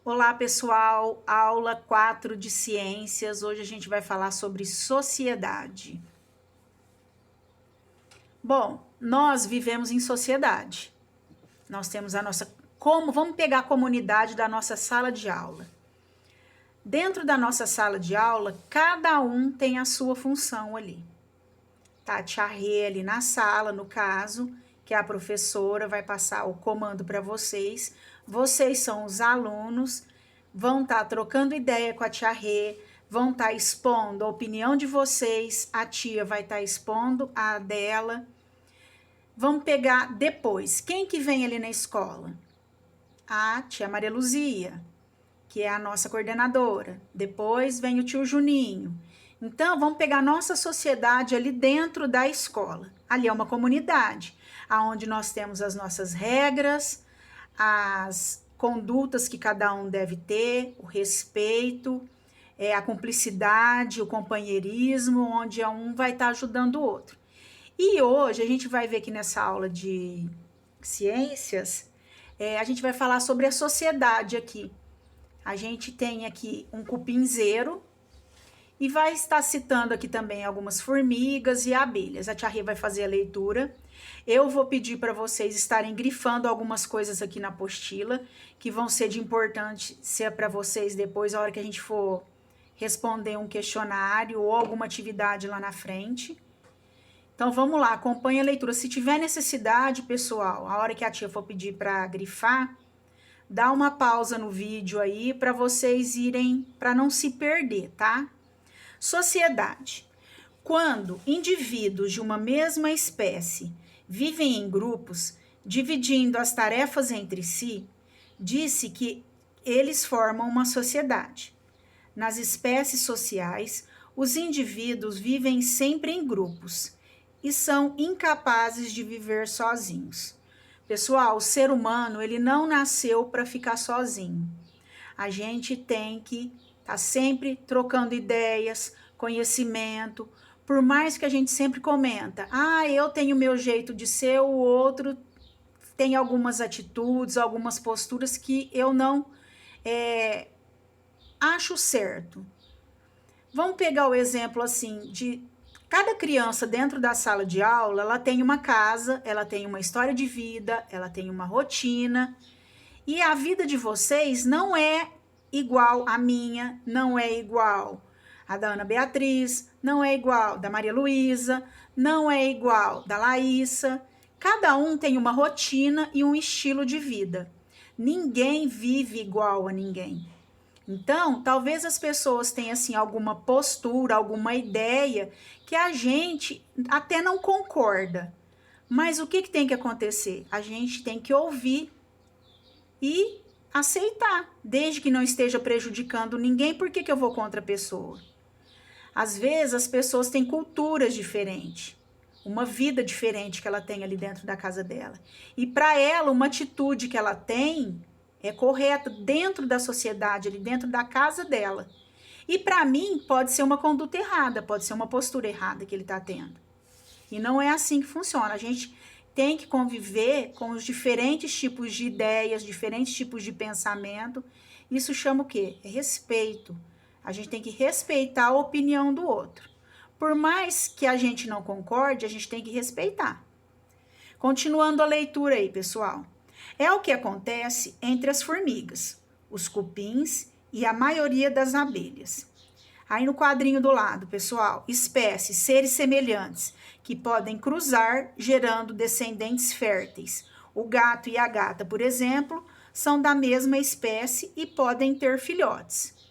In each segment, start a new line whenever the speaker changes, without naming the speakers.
Olá, pessoal, aula 4 de ciências. Hoje a gente vai falar sobre sociedade. Bom, nós vivemos em sociedade. Nós temos a nossa... Vamos pegar a comunidade da nossa sala de aula. Dentro da nossa sala de aula, cada um tem a sua função ali. Tá a tia Rê ali na sala, no caso, que é a professora, vai passar o comando para vocês. Vocês são os alunos, vão estar trocando ideia com a tia Rê, vão estar expondo a opinião de vocês, a tia vai estar expondo a dela. Vamos pegar depois, quem que vem ali na escola? A tia Maria Luzia, que é a nossa coordenadora. Depois vem o tio Juninho. Então, vamos pegar a nossa sociedade ali dentro da escola. Ali é uma comunidade, onde nós temos as nossas regras, as condutas que cada um deve ter, o respeito, a cumplicidade, o companheirismo, onde um vai estar ajudando o outro. E hoje a gente vai ver aqui nessa aula de ciências, a gente vai falar sobre a sociedade aqui. A gente tem aqui um cupinzeiro e vai estar citando aqui também algumas formigas e abelhas. A tia Rê vai fazer a leitura. Eu vou pedir para vocês estarem grifando algumas coisas aqui na apostila, que vão ser de importância para vocês depois, a hora que a gente for responder um questionário ou alguma atividade lá na frente. Então, vamos lá, acompanhe a leitura. Se tiver necessidade, pessoal, a hora que a tia for pedir para grifar, dá uma pausa no vídeo aí para vocês irem, para não se perder, tá? Sociedade. Quando indivíduos de uma mesma espécie vivem em grupos, dividindo as tarefas entre si, disse que eles formam uma sociedade. Nas espécies sociais, os indivíduos vivem sempre em grupos e são incapazes de viver sozinhos. Pessoal, o ser humano, ele não nasceu para ficar sozinho. A gente tem que estar sempre trocando ideias, conhecimento, por mais que a gente sempre comenta, eu tenho meu jeito de ser, o outro tem algumas atitudes, algumas posturas que eu não acho certo. Vamos pegar o exemplo assim de cada criança dentro da sala de aula, ela tem uma casa, ela tem uma história de vida, ela tem uma rotina, e a vida de vocês não é igual à minha, não é igual a da Ana Beatriz, não é igual da Maria Luísa, não é igual da Laísa. Cada um tem uma rotina e um estilo de vida. Ninguém vive igual a ninguém. Então, talvez as pessoas tenham assim alguma postura, alguma ideia que a gente até não concorda. Mas o que tem que acontecer? A gente tem que ouvir e aceitar, desde que não esteja prejudicando ninguém. Por que eu vou contra a pessoa? Às vezes as pessoas têm culturas diferentes, uma vida diferente que ela tem ali dentro da casa dela. E para ela, uma atitude que ela tem é correta dentro da sociedade, ali dentro da casa dela. E para mim pode ser uma conduta errada, pode ser uma postura errada que ele está tendo. E não é assim que funciona. A gente tem que conviver com os diferentes tipos de ideias, diferentes tipos de pensamento. Isso chama o quê? É respeito. A gente tem que respeitar a opinião do outro. Por mais que a gente não concorde, a gente tem que respeitar. Continuando a leitura aí, pessoal. É o que acontece entre as formigas, os cupins e a maioria das abelhas. Aí no quadrinho do lado, pessoal, espécies, seres semelhantes, que podem cruzar, gerando descendentes férteis. O gato e a gata, por exemplo, são da mesma espécie e podem ter filhotes.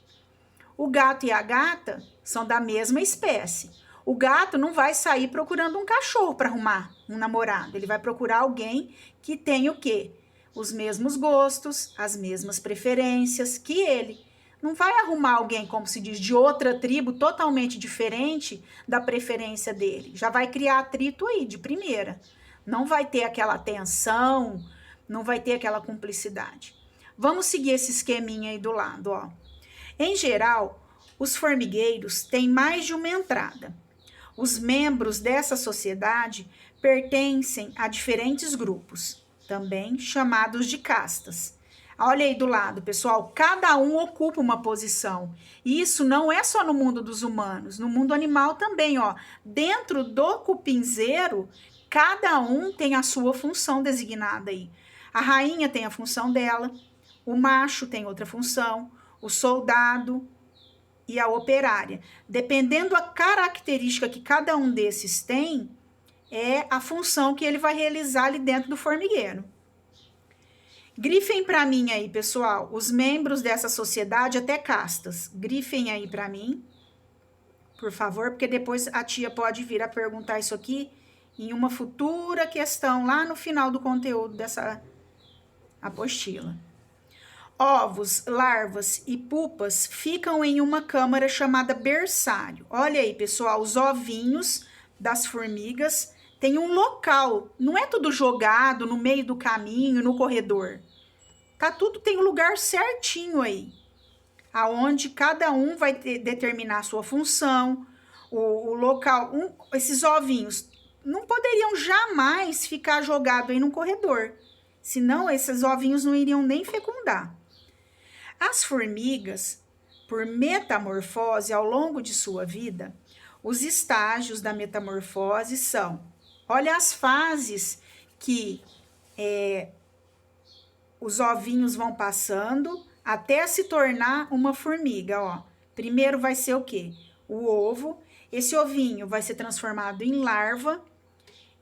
O gato e a gata são da mesma espécie. O gato não vai sair procurando um cachorro para arrumar um namorado. Ele vai procurar alguém que tenha o quê? Os mesmos gostos, as mesmas preferências que ele. Não vai arrumar alguém, como se diz, de outra tribo totalmente diferente da preferência dele. Já vai criar atrito aí, de primeira. Não vai ter aquela atenção, não vai ter aquela cumplicidade. Vamos seguir esse esqueminha aí do lado, ó. Em geral, os formigueiros têm mais de uma entrada. Os membros dessa sociedade pertencem a diferentes grupos, também chamados de castas. Olha aí do lado, pessoal, cada um ocupa uma posição. E isso não é só no mundo dos humanos, no mundo animal também, ó. Dentro do cupinzeiro, cada um tem a sua função designada aí. A rainha tem a função dela, o macho tem outra função, o soldado e a operária. Dependendo da característica que cada um desses tem, é a função que ele vai realizar ali dentro do formigueiro. Grifem para mim aí, pessoal, os membros dessa sociedade, até castas. Grifem aí para mim, por favor, porque depois a tia pode vir a perguntar isso aqui em uma futura questão lá no final do conteúdo dessa apostila. Ovos, larvas e pupas ficam em uma câmara chamada berçário. Olha aí, pessoal, os ovinhos das formigas têm um local, não é tudo jogado no meio do caminho, no corredor. Tá tudo, tem um lugar certinho aí, aonde cada um vai determinar a sua função, o local. Esses ovinhos não poderiam jamais ficar jogados aí no corredor, senão esses ovinhos não iriam nem fecundar. As formigas, por metamorfose ao longo de sua vida, os estágios da metamorfose são, olha as fases que os ovinhos vão passando até se tornar uma formiga, ó. Primeiro vai ser o quê? O ovo, esse ovinho vai ser transformado em larva,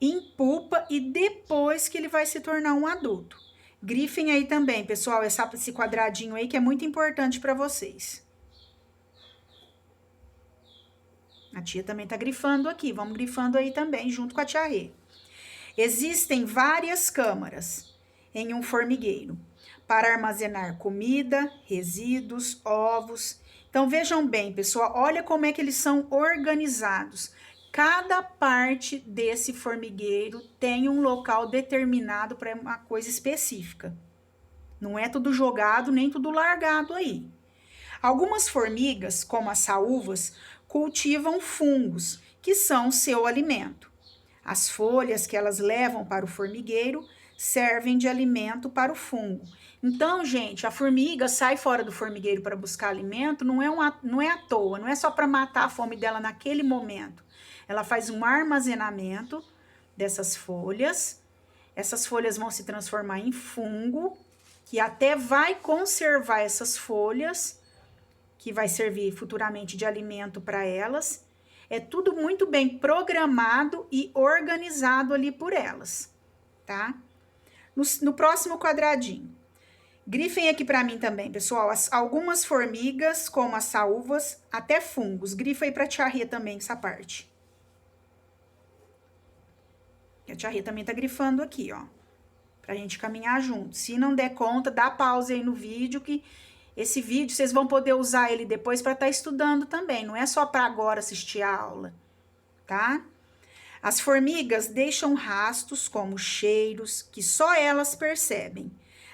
em pupa e depois que ele vai se tornar um adulto. Grifem aí também, pessoal, esse quadradinho aí que é muito importante para vocês. A tia também tá grifando aqui, vamos grifando aí também, junto com a tia Rê. Existem várias câmaras em um formigueiro para armazenar comida, resíduos, ovos. Então, vejam bem, pessoal, olha como é que eles são organizados. Cada parte desse formigueiro tem um local determinado para uma coisa específica. Não é tudo jogado, nem tudo largado aí. Algumas formigas, como as saúvas, cultivam fungos, que são seu alimento. As folhas que elas levam para o formigueiro servem de alimento para o fungo. Então, gente, a formiga sai fora do formigueiro para buscar alimento, não é à toa, não é só para matar a fome dela naquele momento. Ela faz um armazenamento dessas folhas. Essas folhas vão se transformar em fungo, que até vai conservar essas folhas, que vai servir futuramente de alimento para elas. É tudo muito bem programado e organizado ali por elas, tá? No próximo quadradinho. Grifem aqui para mim também, pessoal, algumas formigas, como as saúvas, até fungos. Grifa aí para a tia Rê também essa parte. A tia Rê também tá grifando aqui, ó, pra gente caminhar junto. Se não der conta, dá pausa aí no vídeo, que esse vídeo vocês vão poder usar ele depois para estar estudando também, não é só para agora assistir a aula, tá? As formigas deixam rastros como cheiros que só elas percebem.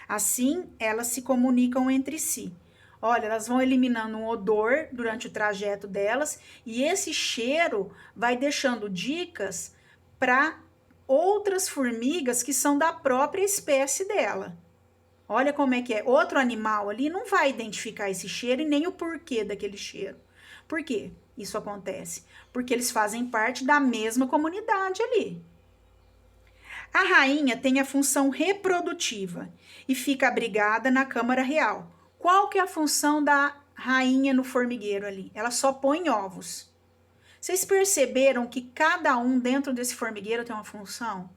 Assim, elas se comunicam entre si. Olha, elas vão eliminando um odor durante o trajeto delas e esse cheiro vai deixando dicas para outras formigas que são da própria espécie dela. Olha como é que é. Outro animal ali não vai identificar esse cheiro e nem o porquê daquele cheiro. Por quê isso acontece? Porque eles fazem parte da mesma comunidade ali. A rainha tem a função reprodutiva e fica abrigada na câmara real. Qual que é a função da rainha no formigueiro ali? Ela só põe ovos. Vocês perceberam que cada um dentro desse formigueiro tem uma função?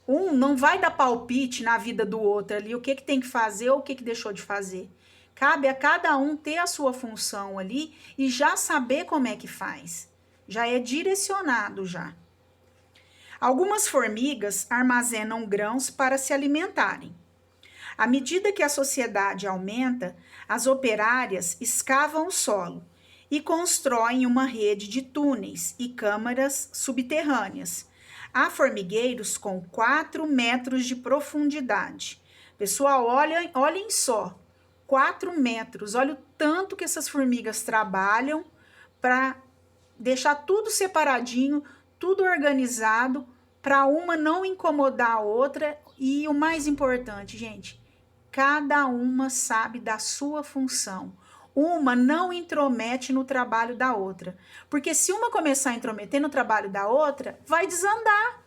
Um não vai dar palpite na vida do outro ali, o que tem que fazer ou o que deixou de fazer. Cabe a cada um ter a sua função ali e já saber como é que faz. Já é direcionado já. Algumas formigas armazenam grãos para se alimentarem. À medida que a sociedade aumenta, as operárias escavam o solo e constroem uma rede de túneis e câmaras subterrâneas. Há formigueiros com 4 metros de profundidade. Pessoal, olhem só, 4 metros. Olha o tanto que essas formigas trabalham para deixar tudo separadinho, tudo organizado, para uma não incomodar a outra. E o mais importante, gente, cada uma sabe da sua função. Uma não intromete no trabalho da outra. Porque se uma começar a intrometer no trabalho da outra, vai desandar.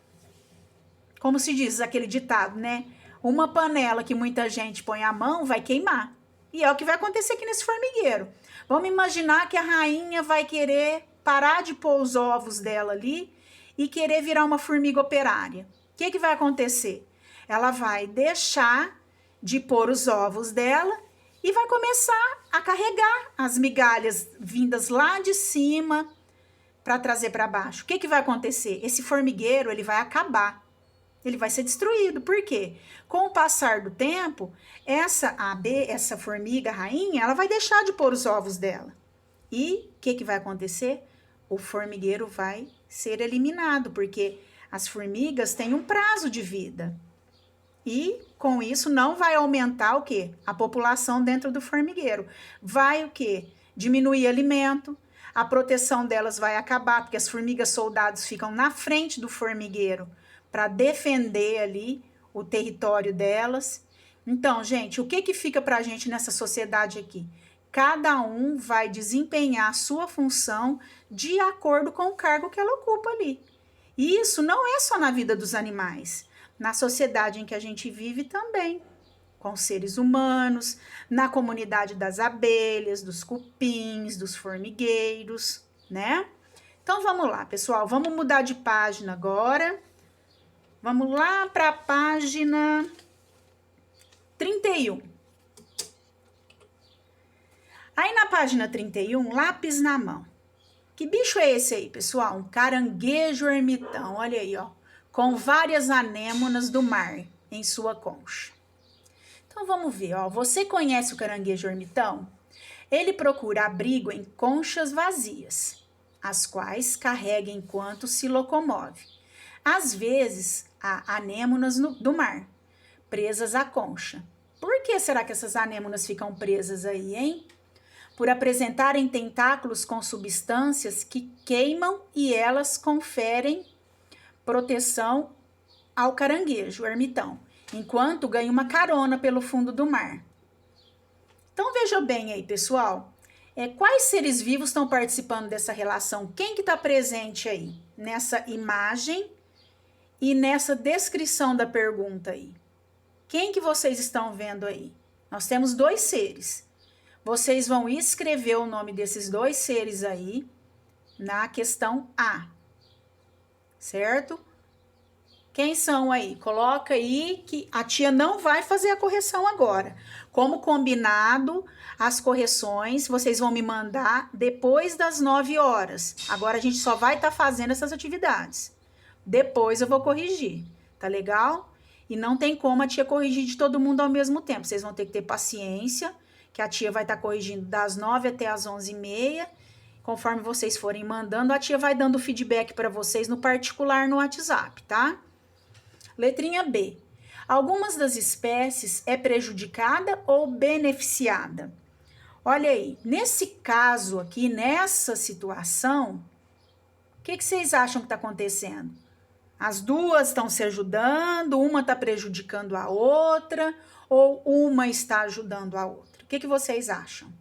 Como se diz aquele ditado, né? Uma panela que muita gente põe a mão vai queimar. E é o que vai acontecer aqui nesse formigueiro. Vamos imaginar que a rainha vai querer parar de pôr os ovos dela ali e querer virar uma formiga operária. O que vai acontecer? Ela vai deixar de pôr os ovos dela e vai começar a carregar as migalhas vindas lá de cima para trazer para baixo. O que vai acontecer? Esse formigueiro ele vai acabar. Ele vai ser destruído. Por quê? Com o passar do tempo, essa formiga rainha, ela vai deixar de pôr os ovos dela. E o que vai acontecer? O formigueiro vai ser eliminado, porque as formigas têm um prazo de vida. E com isso não vai aumentar o quê? A população dentro do formigueiro. Vai o quê? Diminuir alimento, a proteção delas vai acabar, porque as formigas soldados ficam na frente do formigueiro para defender ali o território delas. Então, gente, o que fica para a gente nessa sociedade aqui? Cada um vai desempenhar a sua função de acordo com o cargo que ela ocupa ali. E isso não é só na vida dos animais, na sociedade em que a gente vive também, com seres humanos, na comunidade das abelhas, dos cupins, dos formigueiros, né? Então vamos lá, pessoal, vamos mudar de página agora. Vamos lá para a página 31. Aí na página 31, lápis na mão. Que bicho é esse aí, pessoal? Um caranguejo ermitão, olha aí, ó, com várias anêmonas do mar em sua concha. Então vamos ver, ó, você conhece o caranguejo ermitão? Ele procura abrigo em conchas vazias, as quais carrega enquanto se locomove. Às vezes, há anêmonas do mar, presas à concha. Por que será que essas anêmonas ficam presas aí, hein? Por apresentarem tentáculos com substâncias que queimam e elas conferem proteção ao caranguejo, o ermitão, enquanto ganha uma carona pelo fundo do mar. Então veja bem aí, pessoal, quais seres vivos estão participando dessa relação? Quem que está presente aí nessa imagem e nessa descrição da pergunta aí? Quem que vocês estão vendo aí? Nós temos dois seres. Vocês vão escrever o nome desses dois seres aí na questão A, certo? Quem são aí? Coloca aí que a tia não vai fazer a correção agora. Como combinado, as correções vocês vão me mandar depois das 9 horas. Agora a gente só vai estar fazendo essas atividades. Depois eu vou corrigir, tá legal? E não tem como a tia corrigir de todo mundo ao mesmo tempo. Vocês vão ter que ter paciência, que a tia vai estar corrigindo das 9 até as 11h30. Conforme vocês forem mandando, a tia vai dando feedback para vocês no particular no WhatsApp, tá? Letrinha B. Algumas das espécies é prejudicada ou beneficiada? Olha aí, nesse caso aqui, nessa situação, o que vocês acham que está acontecendo? As duas estão se ajudando, uma está prejudicando a outra, ou uma está ajudando a outra? O que vocês acham?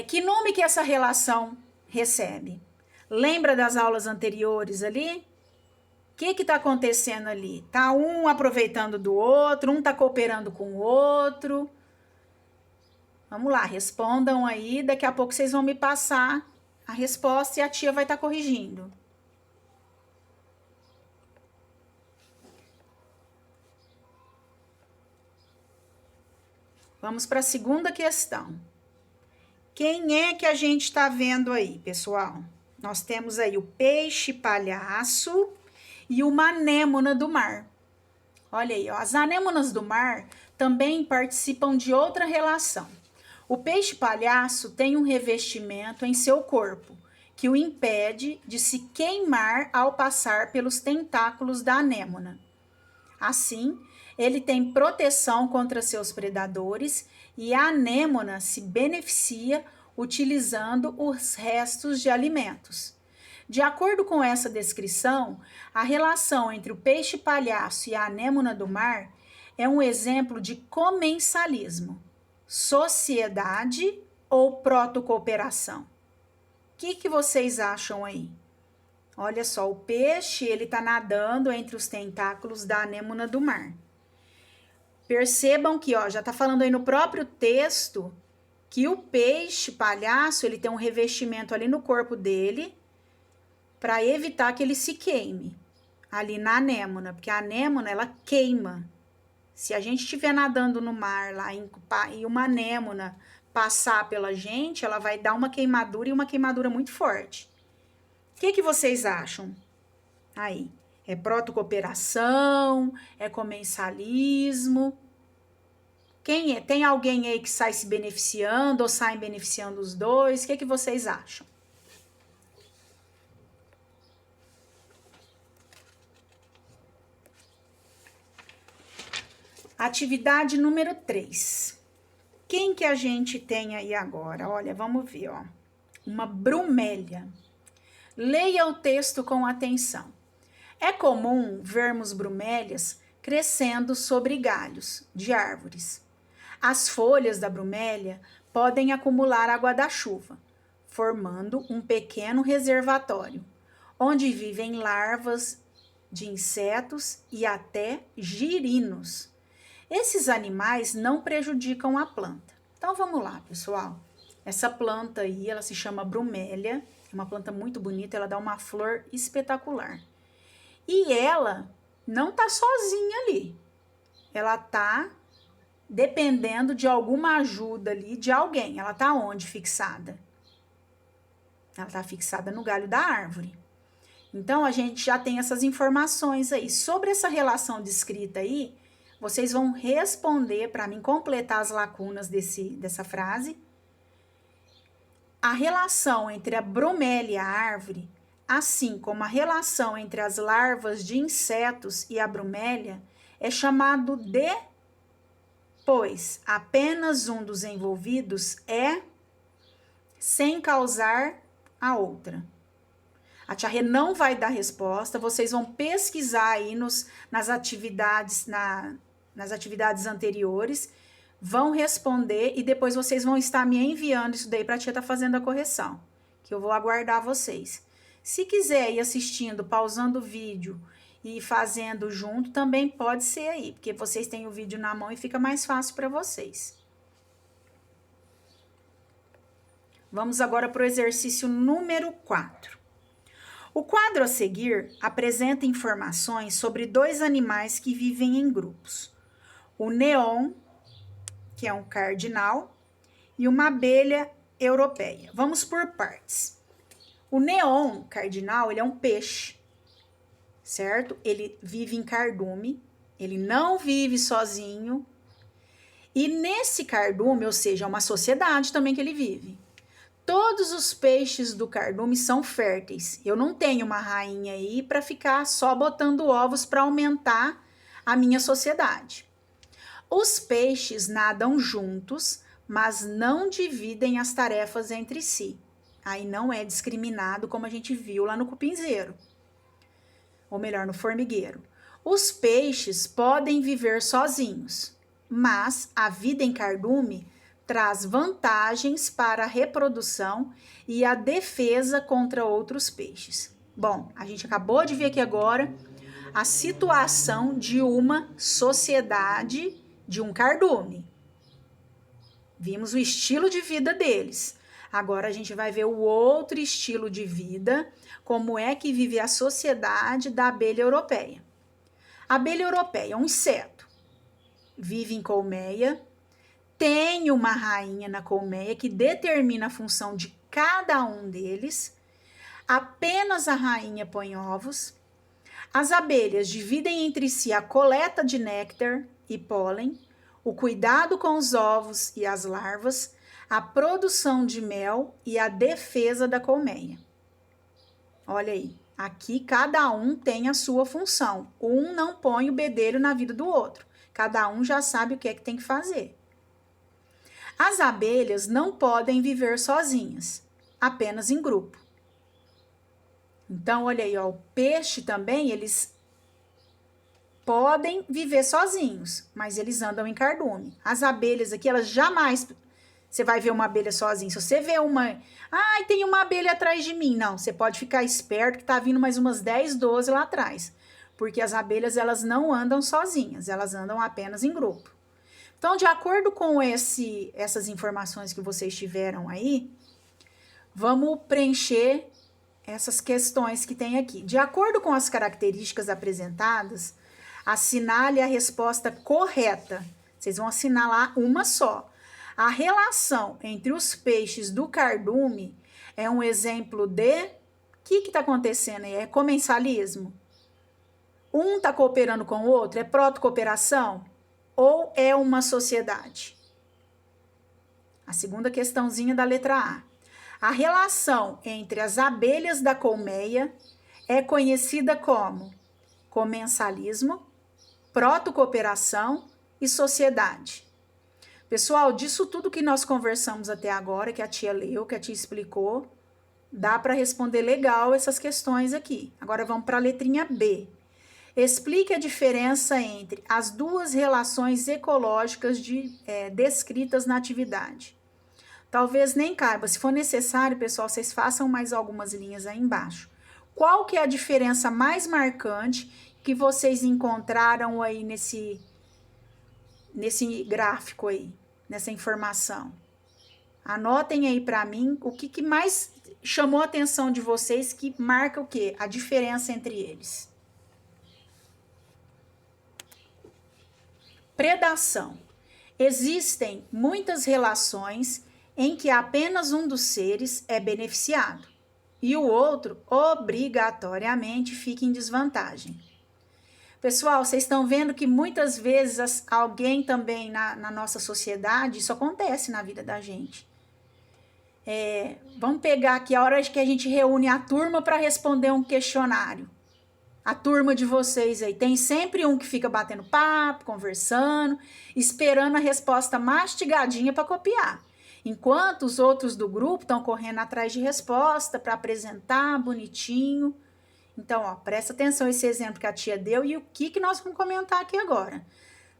Que nome que essa relação recebe? Lembra das aulas anteriores ali? O que está acontecendo ali? Tá um aproveitando do outro, um está cooperando com o outro. Vamos lá, respondam aí, daqui a pouco vocês vão me passar a resposta e a tia vai estar corrigindo. Vamos para a segunda questão. Quem é que a gente está vendo aí, pessoal? Nós temos aí o peixe-palhaço e uma anêmona do mar. Olha aí, ó, as anêmonas do mar também participam de outra relação. O peixe-palhaço tem um revestimento em seu corpo que o impede de se queimar ao passar pelos tentáculos da anêmona. Assim, ele tem proteção contra seus predadores e a anêmona se beneficia utilizando os restos de alimentos. De acordo com essa descrição, a relação entre o peixe-palhaço e a anêmona do mar é um exemplo de comensalismo, sociedade ou protocooperação. O que vocês acham aí? Olha só, o peixe, ele tá nadando entre os tentáculos da anêmona do mar. Percebam que, ó, já tá falando aí no próprio texto que o peixe palhaço, ele tem um revestimento ali no corpo dele para evitar que ele se queime ali na anêmona, porque a anêmona, ela queima. Se a gente estiver nadando no mar lá e uma anêmona passar pela gente, ela vai dar uma queimadura e uma queimadura muito forte. O que vocês acham? Aí, é protocooperação, é comensalismo. Quem é? Tem alguém aí que sai se beneficiando ou sai beneficiando os dois? O que vocês acham? Atividade número 3. Quem que a gente tem aí agora? Olha, vamos ver, ó. Uma brumélia. Leia o texto com atenção. É comum vermos brumélias crescendo sobre galhos de árvores. As folhas da brumélia podem acumular água da chuva, formando um pequeno reservatório, onde vivem larvas de insetos e até girinos. Esses animais não prejudicam a planta. Então vamos lá, pessoal. Essa planta aí, ela se chama brumélia, é uma planta muito bonita, ela dá uma flor espetacular. E ela não tá sozinha ali. Ela tá dependendo de alguma ajuda ali de alguém. Ela tá onde fixada? Ela tá fixada no galho da árvore. Então a gente já tem essas informações aí. Sobre essa relação descrita aí, vocês vão responder para mim, completar as lacunas dessa frase. A relação entre a bromélia e a árvore, assim como a relação entre as larvas de insetos e a bromélia, é chamado de, pois apenas um dos envolvidos é sem causar a outra. A tia Rê não vai dar resposta, vocês vão pesquisar aí nas atividades anteriores, vão responder e depois vocês vão estar me enviando isso daí para a tia estar fazendo a correção, que eu vou aguardar vocês. Se quiser ir assistindo, pausando o vídeo e fazendo junto, também pode ser aí, porque vocês têm o vídeo na mão e fica mais fácil para vocês. Vamos agora para o exercício número 4. O quadro a seguir apresenta informações sobre 2 animais que vivem em grupos. O neon, que é um cardinal, e uma abelha europeia. Vamos por partes. O neon cardinal, ele é um peixe, certo? Ele vive em cardume, ele não vive sozinho. E nesse cardume, ou seja, é uma sociedade também que ele vive. Todos os peixes do cardume são férteis. Eu não tenho uma rainha aí para ficar só botando ovos para aumentar a minha sociedade. Os peixes nadam juntos, mas não dividem as tarefas entre si. Aí não é discriminado como a gente viu lá no cupinzeiro. Ou melhor, no formigueiro. Os peixes podem viver sozinhos, mas a vida em cardume traz vantagens para a reprodução e a defesa contra outros peixes. Bom, a gente acabou de ver aqui agora a situação de uma sociedade de um cardume. Vimos o estilo de vida deles. Agora a gente vai ver o outro estilo de vida, como é que vive a sociedade da abelha europeia. A abelha europeia é um inseto, vive em colmeia, tem uma rainha na colmeia que determina a função de cada um deles. Apenas a rainha põe ovos. As abelhas dividem entre si a coleta de néctar e pólen, o cuidado com os ovos e as larvas, a produção de mel e a defesa da colmeia. Olha aí, aqui cada um tem a sua função. Um não põe o bedelho na vida do outro. Cada um já sabe o que é que tem que fazer. As abelhas não podem viver sozinhas, apenas em grupo. Então, olha aí, ó, o peixe também, eles podem viver sozinhos, mas eles andam em cardume. As abelhas aqui, elas jamais... Você vai ver uma abelha sozinha. Se você vê uma... Ai, tem uma abelha atrás de mim. Não, você pode ficar esperto que tá vindo mais umas 10, 12 lá atrás. Porque as abelhas, elas não andam sozinhas. Elas andam apenas em grupo. Então, de acordo com essas informações que vocês tiveram aí, vamos preencher essas questões que tem aqui. De acordo com as características apresentadas, assinale a resposta correta. Vocês vão assinalar uma só. A relação entre os peixes do cardume é um exemplo de... O que está acontecendo aí? É comensalismo? Um está cooperando com o outro? É proto-cooperação? Ou é uma sociedade? A segunda questãozinha da letra A. A relação entre as abelhas da colmeia é conhecida como comensalismo, proto-cooperação e sociedade. Pessoal, disso tudo que nós conversamos até agora, que a tia leu, que a tia explicou, dá para responder legal essas questões aqui. Agora vamos para a letrinha B. Explique a diferença entre as duas relações ecológicas descritas na atividade. Talvez nem caiba. Se for necessário, pessoal, vocês façam mais algumas linhas aí embaixo. Qual que é a diferença mais marcante que vocês encontraram aí nesse gráfico aí, nessa informação? Anotem aí para mim o que mais chamou a atenção de vocês, que marca o quê? A diferença entre eles. Predação. Existem muitas relações em que apenas um dos seres é beneficiado e o outro obrigatoriamente fica em desvantagem. Pessoal, vocês estão vendo que muitas vezes alguém também na nossa sociedade, isso acontece na vida da gente. Vamos pegar aqui a hora que a gente reúne a turma para responder um questionário. A turma de vocês aí, tem sempre um que fica batendo papo, conversando, esperando a resposta mastigadinha para copiar. Enquanto os outros do grupo estão correndo atrás de resposta para apresentar bonitinho. Então, ó, presta atenção esse exemplo que a tia deu e o que nós vamos comentar aqui agora.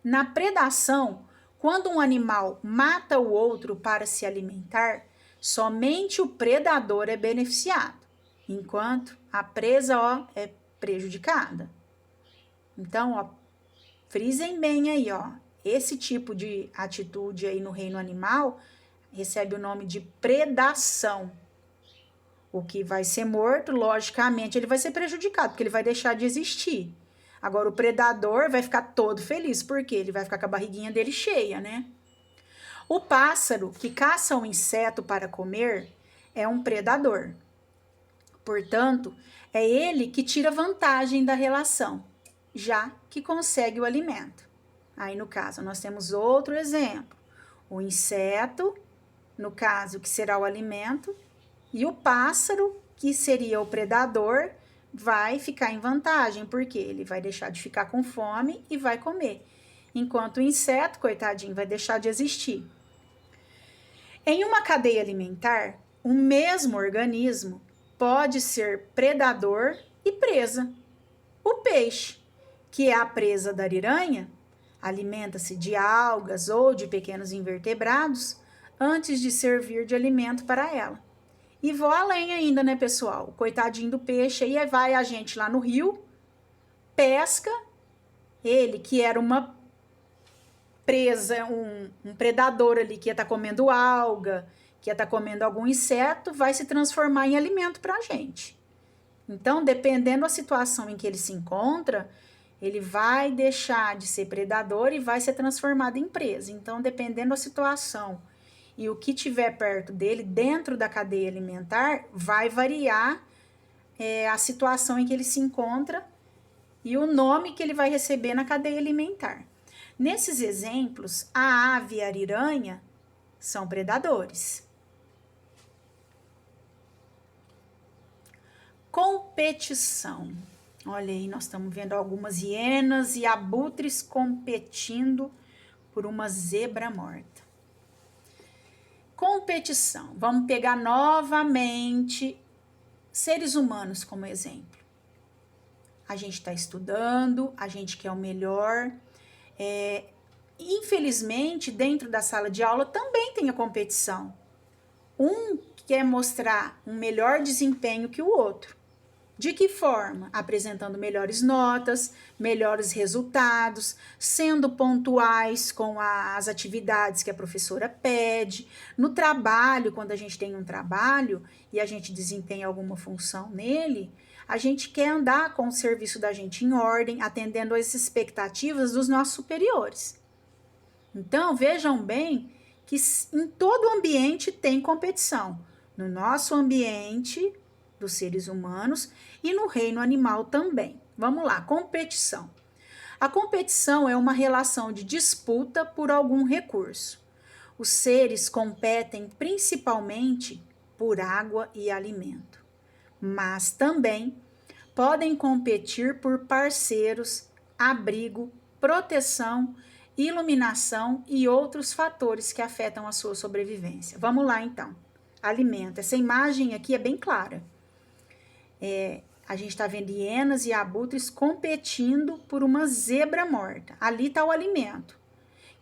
Na predação, quando um animal mata o outro para se alimentar, somente o predador é beneficiado, enquanto a presa, ó, é prejudicada. Então, ó, frisem bem aí, ó, esse tipo de atitude aí no reino animal recebe o nome de predação. O que vai ser morto, logicamente, ele vai ser prejudicado, porque ele vai deixar de existir. Agora, o predador vai ficar todo feliz, porque ele vai ficar com a barriguinha dele cheia, né? O pássaro que caça um inseto para comer é um predador. Portanto, é ele que tira vantagem da relação, já que consegue o alimento. Aí, no caso, nós temos outro exemplo. O inseto, no caso, que será o alimento, e o pássaro, que seria o predador, vai ficar em vantagem, porque ele vai deixar de ficar com fome e vai comer. Enquanto o inseto, coitadinho, vai deixar de existir. Em uma cadeia alimentar, o mesmo organismo pode ser predador e presa. O peixe, que é a presa da ariranha, alimenta-se de algas ou de pequenos invertebrados antes de servir de alimento para ela. E vou além ainda, né, pessoal? O coitadinho do peixe, aí vai a gente lá no rio, pesca, ele que era uma presa, um predador ali que ia estar comendo alga, que ia estar comendo algum inseto, vai se transformar em alimento para a gente. Então, dependendo da situação em que ele se encontra, ele vai deixar de ser predador e vai ser transformado em presa. Então, dependendo da situação e o que tiver perto dele, dentro da cadeia alimentar, vai variar a situação em que ele se encontra e o nome que ele vai receber na cadeia alimentar. Nesses exemplos, a ave e a ariranha são predadores. Competição. Olha aí, nós estamos vendo algumas hienas e abutres competindo por uma zebra morta. Competição. Vamos pegar novamente seres humanos como exemplo. A gente está estudando, a gente quer o melhor. Infelizmente, dentro da sala de aula também tem a competição. Um quer mostrar um melhor desempenho que o outro. De que forma? Apresentando melhores notas, melhores resultados, sendo pontuais com as atividades que a professora pede. No trabalho, quando a gente tem um trabalho e a gente desempenha alguma função nele, a gente quer andar com o serviço da gente em ordem, atendendo às expectativas dos nossos superiores. Então, vejam bem que em todo ambiente tem competição. No nosso ambiente dos seres humanos e no reino animal também. Vamos lá, competição. A competição é uma relação de disputa por algum recurso. Os seres competem principalmente por água e alimento, mas também podem competir por parceiros, abrigo, proteção, iluminação e outros fatores que afetam a sua sobrevivência. Vamos lá então. Alimento. Essa imagem aqui é bem clara. A gente está vendo hienas e abutres competindo por uma zebra morta. Ali está o alimento.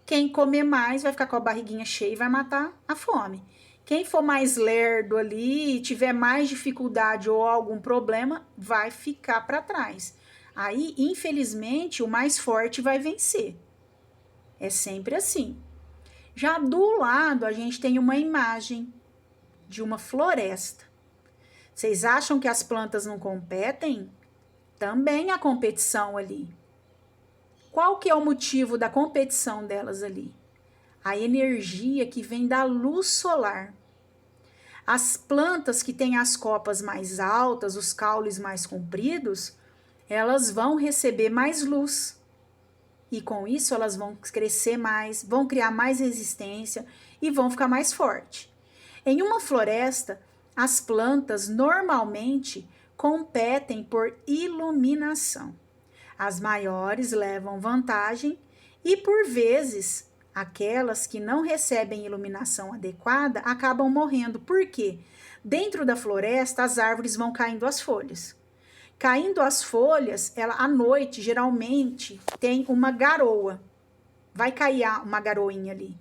Quem comer mais vai ficar com a barriguinha cheia e vai matar a fome. Quem for mais lerdo ali e tiver mais dificuldade ou algum problema, vai ficar para trás. Aí, infelizmente, o mais forte vai vencer. É sempre assim. Já do lado, a gente tem uma imagem de uma floresta. Vocês acham que as plantas não competem? Também há competição ali. Qual que é o motivo da competição delas ali? A energia que vem da luz solar. As plantas que têm as copas mais altas, os caules mais compridos, elas vão receber mais luz. E com isso elas vão crescer mais, vão criar mais resistência e vão ficar mais forte. Em uma floresta, as plantas normalmente competem por iluminação. As maiores levam vantagem e, por vezes, aquelas que não recebem iluminação adequada acabam morrendo. Por quê? Dentro da floresta, as árvores vão caindo as folhas. Caindo as folhas, à noite, geralmente, tem uma garoa. Vai cair uma garoinha ali.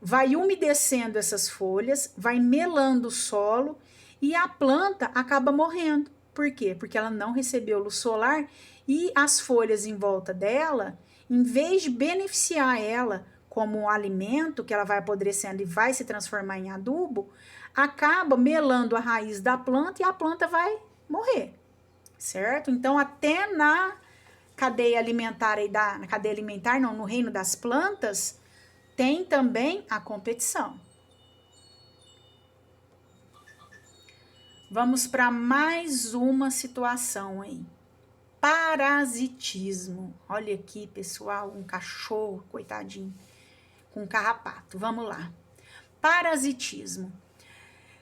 Vai umedecendo essas folhas, vai melando o solo e a planta acaba morrendo. Por quê? Porque ela não recebeu luz solar e as folhas em volta dela, em vez de beneficiar ela como um alimento, que ela vai apodrecendo e vai se transformar em adubo, acaba melando a raiz da planta e a planta vai morrer, certo? Então, até na cadeia alimentar, no reino das plantas, tem também a competição. Vamos para mais uma situação aí. Parasitismo. Olha aqui, pessoal, um cachorro, coitadinho, com carrapato. Vamos lá. Parasitismo.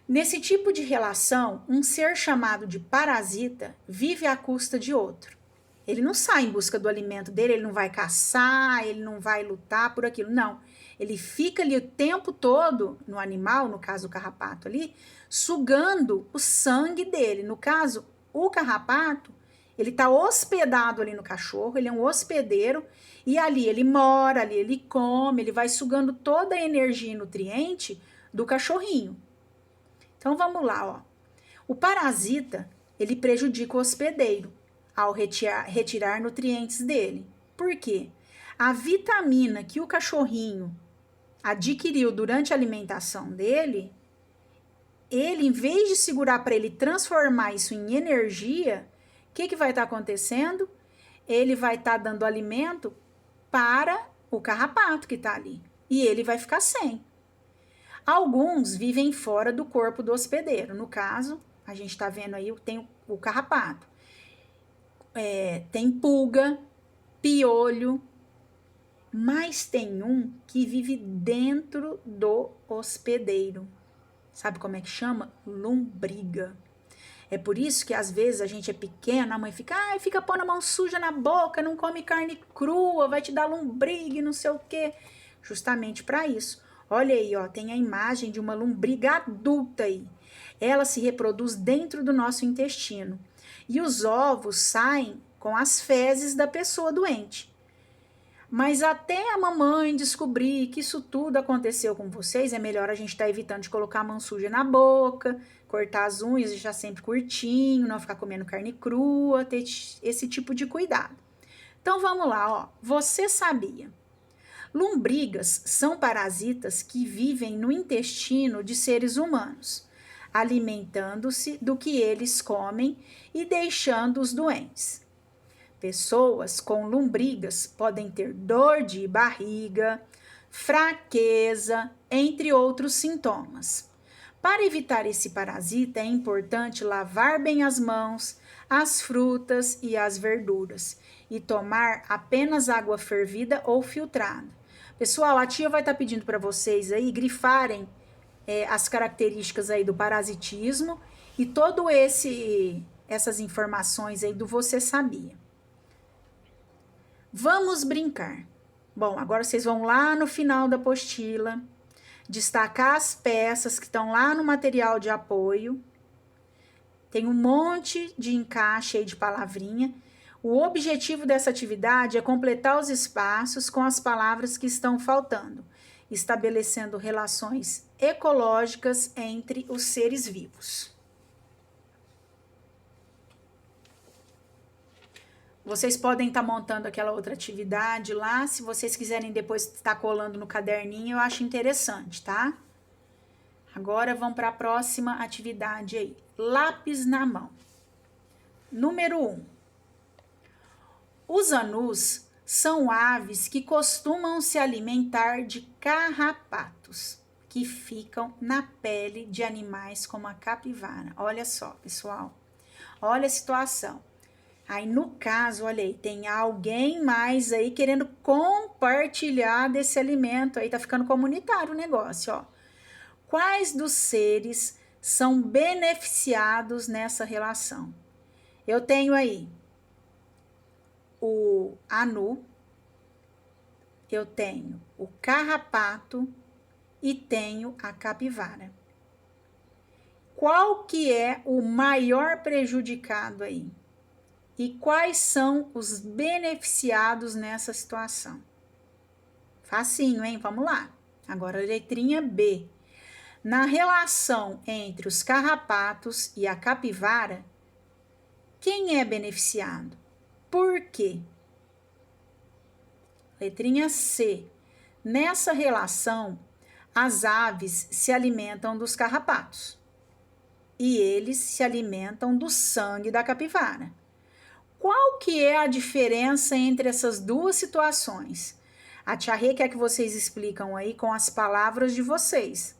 Nesse tipo de relação, um ser chamado de parasita vive à custa de outro. Ele não sai em busca do alimento dele, ele não vai caçar, ele não vai lutar por aquilo, não. Ele fica ali o tempo todo no animal, no caso o carrapato ali, sugando o sangue dele. No caso, o carrapato, ele está hospedado ali no cachorro, ele é um hospedeiro, e ali ele mora, ali ele come, ele vai sugando toda a energia e nutriente do cachorrinho. Então vamos lá, ó. O parasita, ele prejudica o hospedeiro ao retirar nutrientes dele. Por quê? A vitamina que o cachorrinho adquiriu durante a alimentação dele, ele, em vez de segurar para ele transformar isso em energia, o que vai estar acontecendo? Ele vai estar dando alimento para o carrapato que está ali. E ele vai ficar sem. Alguns vivem fora do corpo do hospedeiro. No caso, a gente está vendo aí, tem o carrapato. Tem pulga, piolho, mas tem um que vive dentro do hospedeiro. Sabe como é que chama? Lombriga. É por isso que às vezes a gente é pequena, a mãe fica pondo a mão suja na boca, não come carne crua, vai te dar lombriga e não sei o quê. Justamente para isso. Olha aí, ó, tem a imagem de uma lombriga adulta aí. Ela se reproduz dentro do nosso intestino. E os ovos saem com as fezes da pessoa doente. Mas até a mamãe descobrir que isso tudo aconteceu com vocês, é melhor a gente estar evitando de colocar a mão suja na boca, cortar as unhas, deixar sempre curtinho, não ficar comendo carne crua, ter esse tipo de cuidado. Então vamos lá, ó. Você sabia? Lombrigas são parasitas que vivem no intestino de seres humanos, alimentando-se do que eles comem e deixando-os doentes. Pessoas com lombrigas podem ter dor de barriga, fraqueza, entre outros sintomas. Para evitar esse parasita, é importante lavar bem as mãos, as frutas e as verduras e tomar apenas água fervida ou filtrada. Pessoal, a tia vai estar pedindo para vocês aí grifarem as características aí do parasitismo e todo essas informações aí do você sabia. Vamos brincar. Bom, agora vocês vão lá no final da apostila, destacar as peças que estão lá no material de apoio. Tem um monte de encaixe aí de palavrinha. O objetivo dessa atividade é completar os espaços com as palavras que estão faltando, estabelecendo relações ecológicas entre os seres vivos. Vocês podem estar montando aquela outra atividade lá, se vocês quiserem depois estar colando no caderninho, eu acho interessante, tá? Agora vamos para a próxima atividade aí. Lápis na mão. Número 1. Os anus são aves que costumam se alimentar de carrapatos, que ficam na pele de animais como a capivara. Olha só, pessoal. Olha a situação. Aí, no caso, olha aí, tem alguém mais aí querendo compartilhar desse alimento. Aí tá ficando comunitário o negócio, ó. Quais dos seres são beneficiados nessa relação? Eu tenho aí o anu, eu tenho o carrapato e tenho a capivara. Qual que é o maior prejudicado aí? E quais são os beneficiados nessa situação? Facinho, hein? Vamos lá. Agora, a letrinha B. Na relação entre os carrapatos e a capivara, quem é beneficiado? Por quê? Letrinha C. Nessa relação, as aves se alimentam dos carrapatos e eles se alimentam do sangue da capivara. Qual que é a diferença entre essas duas situações? A tia Rê quer que vocês explicam aí com as palavras de vocês.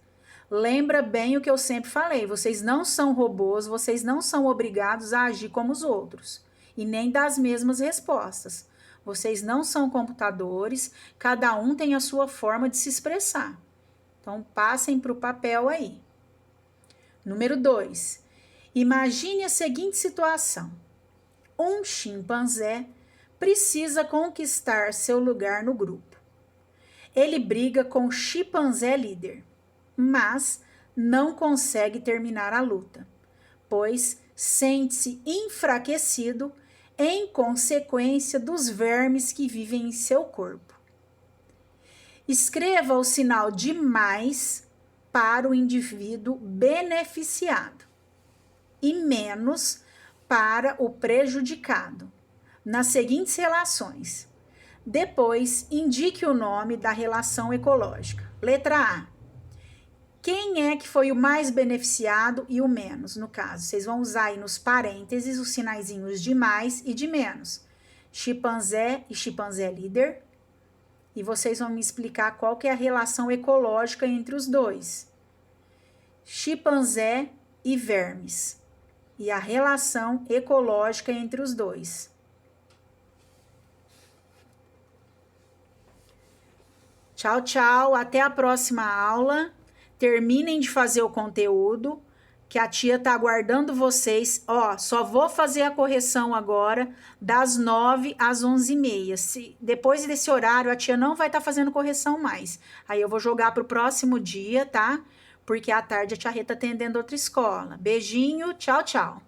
Lembra bem o que eu sempre falei, vocês não são robôs, vocês não são obrigados a agir como os outros e nem dar as mesmas respostas. Vocês não são computadores, cada um tem a sua forma de se expressar. Então, passem para o papel aí. Número 2. Imagine a seguinte situação. Um chimpanzé precisa conquistar seu lugar no grupo. Ele briga com o chimpanzé líder, mas não consegue terminar a luta, pois sente-se enfraquecido em consequência dos vermes que vivem em seu corpo. Escreva o sinal de mais para o indivíduo beneficiado e menos para o prejudicado, nas seguintes relações. Depois, indique o nome da relação ecológica. Letra A. Quem é que foi o mais beneficiado e o menos, no caso? Vocês vão usar aí nos parênteses os sinaizinhos de mais e de menos. Chimpanzé e chimpanzé líder. E vocês vão me explicar qual que é a relação ecológica entre os dois. Chimpanzé e vermes. E a relação ecológica entre os dois. Tchau, tchau. Até a próxima aula. Terminem de fazer o conteúdo. que a tia tá aguardando vocês. Ó, só vou fazer a correção agora das 9 às 11h30. Depois desse horário, a tia não vai estar fazendo correção mais. Aí eu vou jogar pro próximo dia, tá? Porque à tarde a tia Rê tá atendendo outra escola. Beijinho, tchau, tchau.